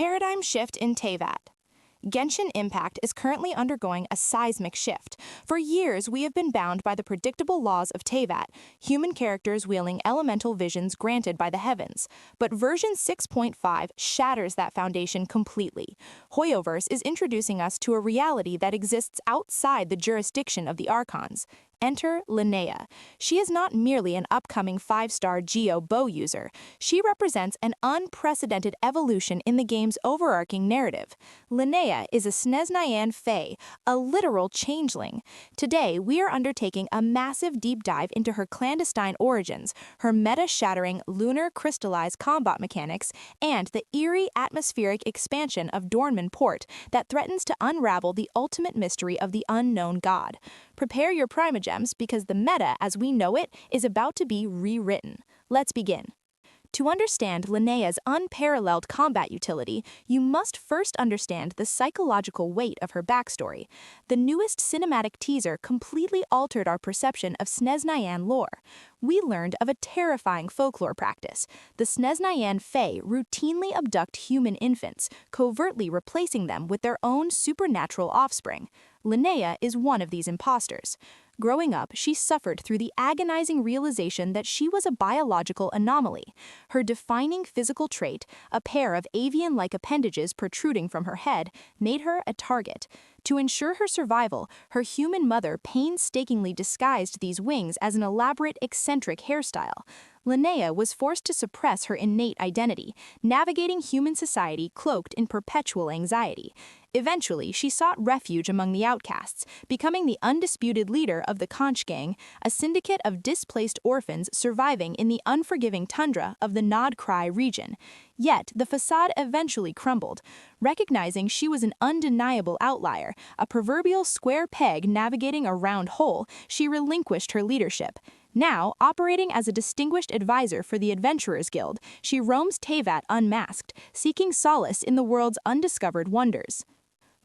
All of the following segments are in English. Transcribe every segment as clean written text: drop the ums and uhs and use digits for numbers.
Paradigm shift in Teyvat. Genshin Impact is currently undergoing a seismic shift. For years, we have been bound by the predictable laws of Teyvat, human characters wielding elemental visions granted by the heavens. But version 6.5 shatters that foundation completely. Hoyoverse is introducing us to a reality that exists outside the jurisdiction of the Archons. Enter Linnea. She is not merely an upcoming 5-star Geo bow user. She represents an unprecedented evolution in the game's overarching narrative. Linnea is a Snezhnayan Fae, a literal changeling. Today, we are undertaking a massive deep dive into her clandestine origins, her meta-shattering Lunar-Crystallize combat mechanics, and the eerie atmospheric expansion of Dornman Port that threatens to unravel the ultimate mystery of the unknown god. Prepare your primogems because the meta as we know it is about to be rewritten. Let's begin. To understand Linnea's unparalleled combat utility, you must first understand the psychological weight of her backstory. The newest cinematic teaser completely altered our perception of Snezhnayan lore. We learned of a terrifying folklore practice. The Snezhnayan Fae routinely abduct human infants, covertly replacing them with their own supernatural offspring. Linnea is one of these imposters. Growing up, she suffered through the agonizing realization that she was a biological anomaly. Her defining physical trait, a pair of avian-like appendages protruding from her head, made her a target. To ensure her survival, her human mother painstakingly disguised these wings as an elaborate, eccentric hairstyle. Linnea was forced to suppress her innate identity, navigating human society cloaked in perpetual anxiety. Eventually, she sought refuge among the outcasts, becoming the undisputed leader of the Conch Gang, a syndicate of displaced orphans surviving in the unforgiving tundra of the Nod-Cry region. Yet, the facade eventually crumbled. Recognizing she was an undeniable outlier, a proverbial square peg navigating a round hole, she relinquished her leadership. Now, operating as a distinguished advisor for the Adventurers Guild, she roams Teyvat unmasked, seeking solace in the world's undiscovered wonders.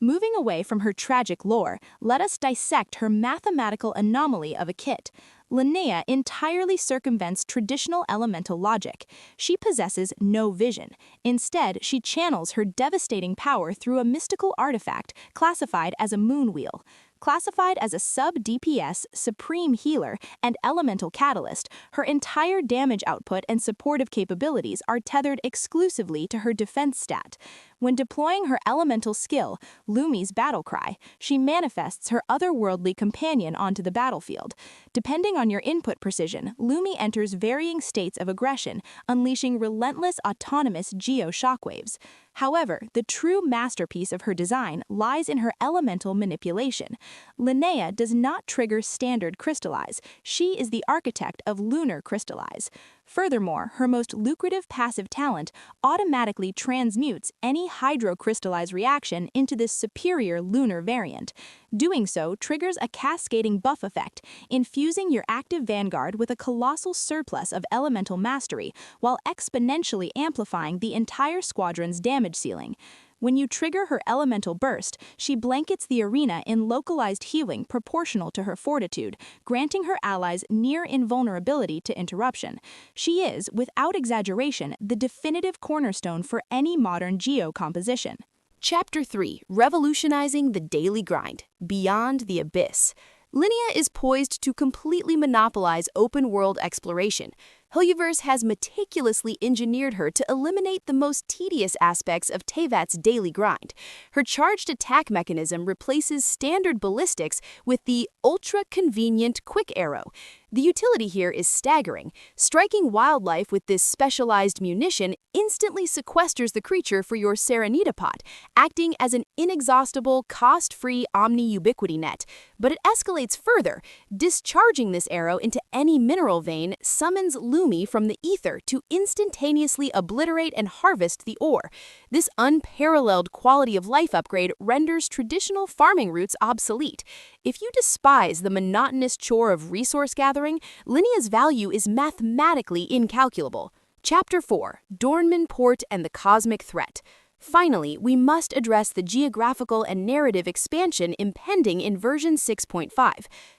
Moving away from her tragic lore, let us dissect her mathematical anomaly of a kit. Linnea entirely circumvents traditional elemental logic. She possesses no vision. Instead, she channels her devastating power through a mystical artifact classified as a moon wheel. Classified as a sub-DPS, supreme healer, and elemental catalyst, her entire damage output and supportive capabilities are tethered exclusively to her defense stat. When deploying her elemental skill, Lumi's battle cry, she manifests her otherworldly companion onto the battlefield. Depending on your input precision, Lumi enters varying states of aggression, unleashing relentless autonomous geo shockwaves. However, the true masterpiece of her design lies in her elemental manipulation. Linnea does not trigger standard crystallize. She is the architect of Lunar-Crystallize. Furthermore, her most lucrative passive talent automatically transmutes any hydrocrystallize reaction into this superior lunar variant. Doing so triggers a cascading buff effect, infusing your active vanguard with a colossal surplus of elemental mastery, while exponentially amplifying the entire squadron's damage ceiling. When you trigger her elemental burst, she blankets the arena in localized healing proportional to her fortitude, granting her allies near invulnerability to interruption. She is, without exaggeration, the definitive cornerstone for any modern geo composition. Chapter 3: Revolutionizing the Daily Grind, Beyond the Abyss. Linnea is poised to completely monopolize open-world exploration. Hoyoverse has meticulously engineered her to eliminate the most tedious aspects of Teyvat's daily grind. Her charged attack mechanism replaces standard ballistics with the ultra-convenient quick arrow. The utility here is staggering. Striking wildlife with this specialized munition instantly sequesters the creature for your Serenita pot, acting as an inexhaustible, cost-free omni-ubiquity net. But it escalates further. Discharging this arrow into any mineral vein summons Lumi from the ether to instantaneously obliterate and harvest the ore. This unparalleled quality of life upgrade renders traditional farming routes obsolete. If you despise the monotonous chore of resource gathering, Linnea's value is mathematically incalculable. Chapter 4: Dornman Port and the Cosmic Threat. Finally, we must address the geographical and narrative expansion impending in version 6.5.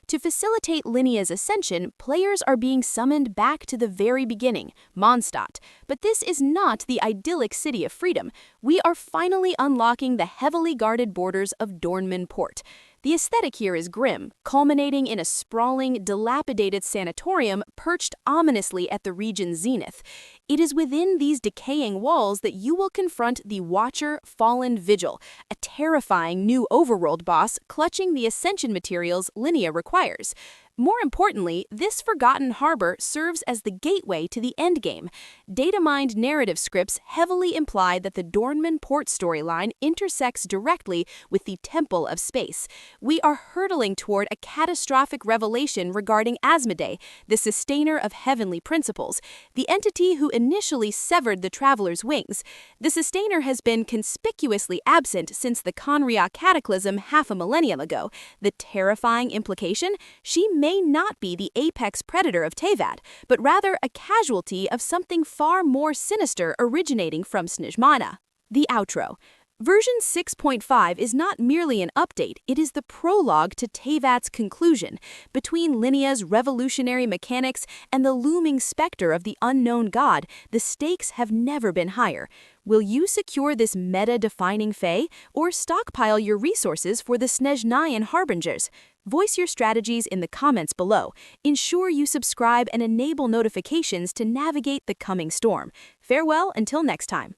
To facilitate Linnea's ascension, players are being summoned back to the very beginning, Mondstadt. But this is not the idyllic city of freedom. We are finally unlocking the heavily guarded borders of Dornman Port. The aesthetic here is grim, culminating in a sprawling, dilapidated sanatorium perched ominously at the region's zenith. It is within these decaying walls that you will confront the Watcher Fallen Vigil, a terrifying new overworld boss clutching the ascension materials Linnea requires. More importantly, this forgotten harbor serves as the gateway to the endgame. Data-mined narrative scripts heavily imply that the Dornman Port storyline intersects directly with the Temple of Space. We are hurtling toward a catastrophic revelation regarding Asmoday, the sustainer of heavenly principles, the entity who initially severed the traveler's wings. The sustainer has been conspicuously absent since the Conria cataclysm half a millennium ago. The terrifying implication? She may not be the apex predator of Teyvat, but rather a casualty of something far more sinister originating from Snezhnayan. The outro. Version 6.5 is not merely an update, it is the prologue to Teyvat's conclusion. Between Linnea's revolutionary mechanics and the looming specter of the unknown god, the stakes have never been higher. Will you secure this meta-defining Fae, or stockpile your resources for the Snezhnayan harbingers? Voice your strategies in the comments below. Ensure you subscribe and enable notifications to navigate the coming storm. Farewell until next time.